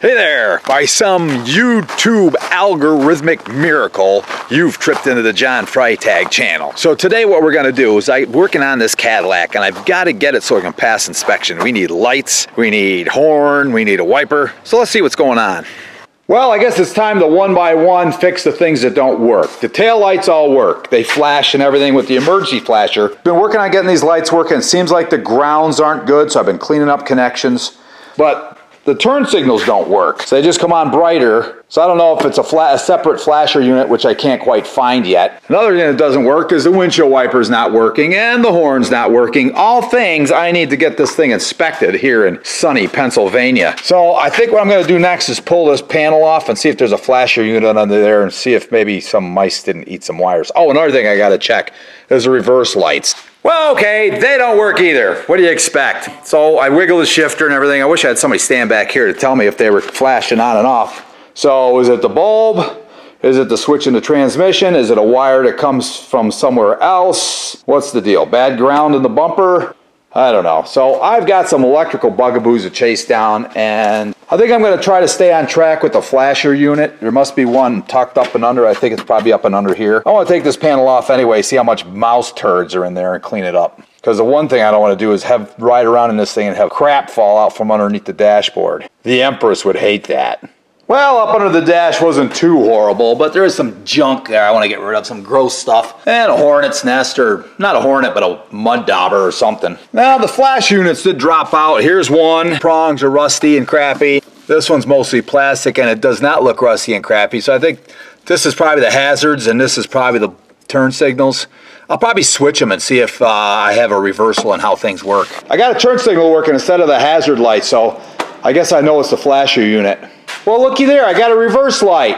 Hey there! By some YouTube algorithmic miracle, you've tripped into the John Freitag channel. So today what we're gonna do is I'm working on this Cadillac and I've got to get it so it can pass inspection. We need lights, we need horn, we need a wiper. So let's see what's going on. Well, I guess it's time to one by one fix the things that don't work. The tail lights all work. They flash and everything with the emergency flasher. Been working on getting these lights working. It seems like the grounds aren't good, so I've been cleaning up connections. But the turn signals don't work, so they just come on brighter. So I don't know if it's a separate flasher unit, which I can't quite find yet. Another thing that doesn't work is the windshield wiper's not working and the horn's not working. All things I need to get this thing inspected here in sunny Pennsylvania. So I think what I'm gonna do next is pull this panel off and see if there's a flasher unit under there and see if maybe some mice didn't eat some wires. Oh, another thing I gotta check is the reverse lights. Well, okay, they don't work either. What do you expect? So I wiggle the shifter and everything. I wish I had somebody stand back here to tell me if they were flashing on and off. So is it the bulb? Is it the switch in the transmission? Is it a wire that comes from somewhere else? What's the deal? Bad ground in the bumper? I don't know. So I've got some electrical bugaboos to chase down, and I think I'm going to try to stay on track with the flasher unit. There must be one tucked up and under. I think it's probably up and under here. I want to take this panel off anyway, see how much mouse turds are in there and clean it up. Because the one thing I don't want to do is ride around in this thing and have crap fall out from underneath the dashboard. The Empress would hate that. Well, up under the dash wasn't too horrible, but there is some junk there I want to get rid of, some gross stuff. And a hornet's nest, or not a hornet, but a mud dauber or something. Now, the flash units did drop out. Here's one. Prongs are rusty and crappy. This one's mostly plastic, and it does not look rusty and crappy. So I think this is probably the hazards, and this is probably the turn signals. I'll probably switch them and see if I have a reversal on how things work. I got a turn signal working instead of the hazard light, so I guess I know it's the flasher unit. Well, looky there, I got a reverse light.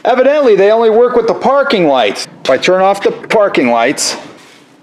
Evidently, they only work with the parking lights. If I turn off the parking lights,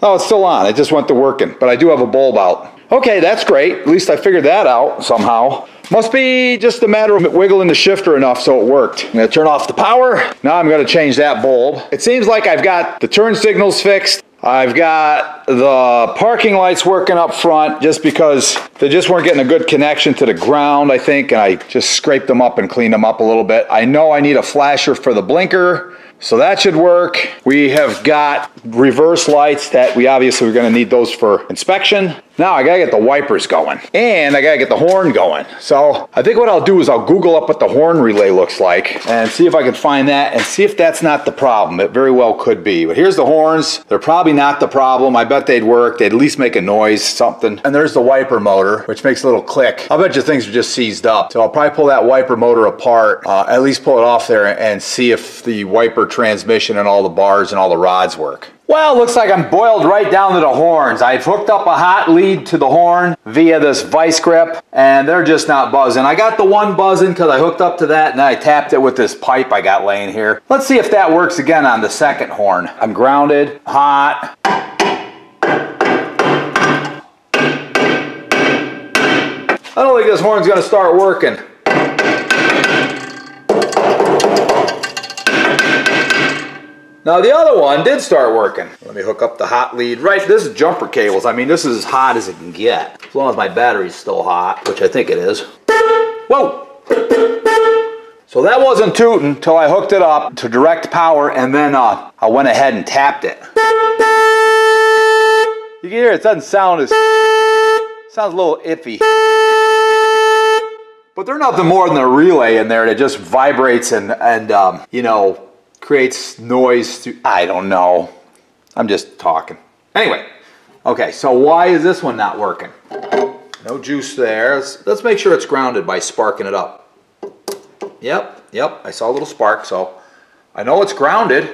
oh, it's still on. It just went to working, but I do have a bulb out. Okay, that's great. At least I figured that out somehow. Must be just a matter of wiggling the shifter enough so it worked. I'm gonna turn off the power. Now I'm gonna change that bulb. It seems like I've got the turn signals fixed. I've got the parking lights working up front just because they just weren't getting a good connection to the ground, I think, and I just scraped them up and cleaned them up a little bit. I know I need a flasher for the blinker, so that should work. We have got reverse lights that we obviously are gonna need those for inspection. Now I gotta get the wipers going, and I gotta get the horn going. So I think what I'll do is I'll Google up what the horn relay looks like and see if I can find that and see if that's not the problem. It very well could be. But here's the horns. They're probably not the problem. I bet they'd work. They'd at least make a noise, something. And there's the wiper motor, which makes a little click. I'll bet you things are just seized up. So I'll probably pull that wiper motor apart, at least pull it off there and see if the wiper transmission and all the bars and all the rods work. Well, looks like I'm boiled right down to the horns. I've hooked up a hot lead to the horn via this vice grip, and they're just not buzzing. I got the one buzzing because I hooked up to that, and then I tapped it with this pipe I got laying here. Let's see if that works again on the second horn. I'm grounded, hot. I don't think this horn's gonna start working. Now the other one did start working. Let me hook up the hot lead. Right, this is jumper cables. I mean, this is as hot as it can get. As long as my battery's still hot, which I think it is. Whoa! So that wasn't tooting until I hooked it up to direct power, and then I went ahead and tapped it. You can hear it doesn't sound as... sounds a little iffy. But there's nothing more than a relay in there that just vibrates and you know, creates noise to, I don't know. I'm just talking. Anyway, okay, so why is this one not working? No juice there. Let's make sure it's grounded by sparking it up. Yep, I saw a little spark, so I know it's grounded,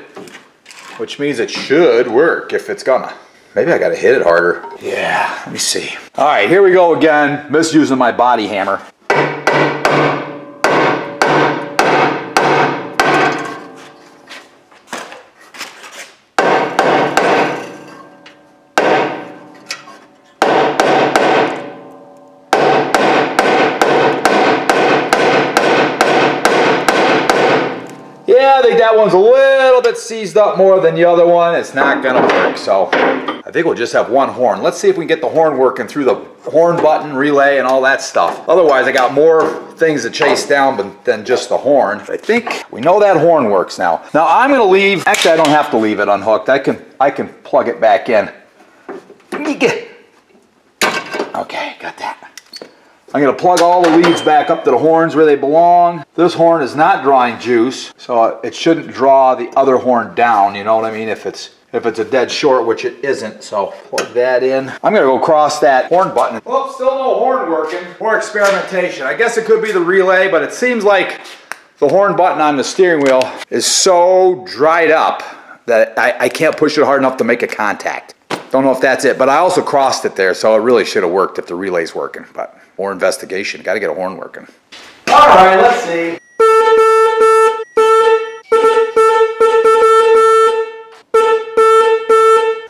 which means it should work if it's gonna. Maybe I gotta hit it harder. Yeah, let me see. All right, here we go again, misusing my body hammer. Yeah, I think that one's a little bit seized up more than the other one. It's not gonna work, so I think we'll just have one horn. Let's see if we can get the horn working through the horn button, relay, and all that stuff. Otherwise, I got more things to chase down than just the horn. I think we know that horn works now. Now I'm gonna leave, actually I don't have to leave it unhooked. I can plug it back in. Okay, got that. I'm gonna plug all the leads back up to the horns where they belong. This horn is not drawing juice, so it shouldn't draw the other horn down, you know what I mean, if it's a dead short, which it isn't. So plug that in. I'm gonna go across that horn button. Oh, still no horn working. More experimentation. I guess it could be the relay, but it seems like the horn button on the steering wheel is so dried up that I can't push it hard enough to make a contact. Don't know if that's it, but I also crossed it there, so it really should have worked if the relay's working. But more investigation. Got to get a horn working. All right, let's see.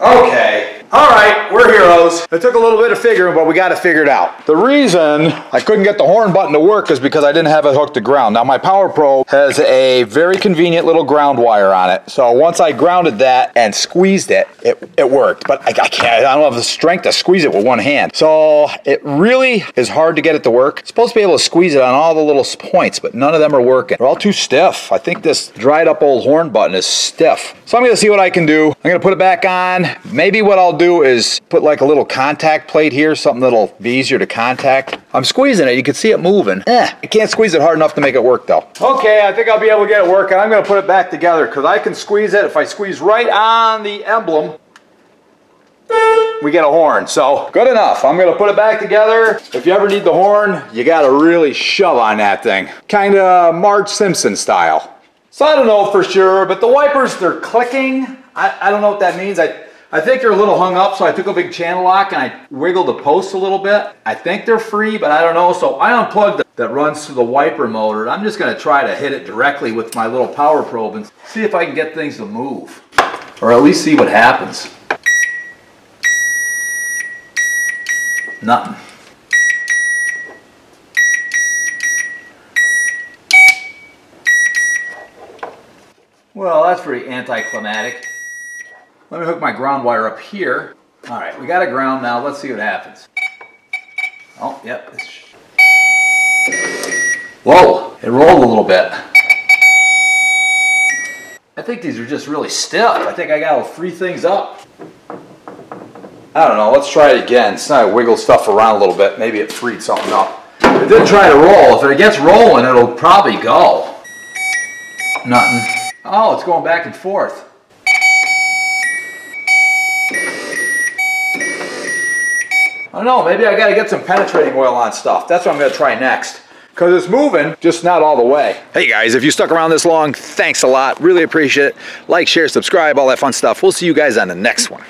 Okay. All right, we're heroes. It took a little bit of figuring, but we got it figured out. The reason I couldn't get the horn button to work is because I didn't have it hooked to ground. Now my power probe has a very convenient little ground wire on it. So once I grounded that and squeezed it, it worked. But I don't have the strength to squeeze it with one hand. So it really is hard to get it to work. It's supposed to be able to squeeze it on all the little points, but none of them are working. They're all too stiff. I think this dried up old horn button is stiff. So I'm gonna see what I can do. I'm gonna put it back on. Maybe what I'll do is put like a little contact plate here, something that'll be easier to contact. I'm squeezing it, you can see it moving. I can't squeeze it hard enough to make it work though. Okay, I think I'll be able to get it working. I'm gonna put it back together because I can squeeze it. If I squeeze right on the emblem, we get a horn, so good enough. I'm gonna put it back together. If you ever need the horn, you gotta really shove on that thing. Kinda Marge Simpson style. So I don't know for sure, but the wipers, they're clicking. I don't know what that means. I think they're a little hung up, so I took a big channel lock and I wiggled the post a little bit. I think they're free, but I don't know. So I unplugged that runs through the wiper motor. I'm just gonna try to hit it directly with my little power probe and see if I can get things to move. Or at least see what happens. Nothing. Well, that's pretty anticlimactic. Let me hook my ground wire up here. All right, we got a ground now. Let's see what happens. Oh, yep. Whoa, it rolled a little bit. I think these are just really stiff. I think I gotta free things up. I don't know, let's try it again. So I wiggle stuff around a little bit. Maybe it freed something up. It did try to roll. If it gets rolling, it'll probably go. Nothing. Oh, it's going back and forth. I don't know, maybe I gotta get some penetrating oil on stuff. That's what I'm gonna try next. Because it's moving, just not all the way. Hey guys, if you stuck around this long, thanks a lot. Really appreciate it. Like, share, subscribe, all that fun stuff. We'll see you guys on the next one.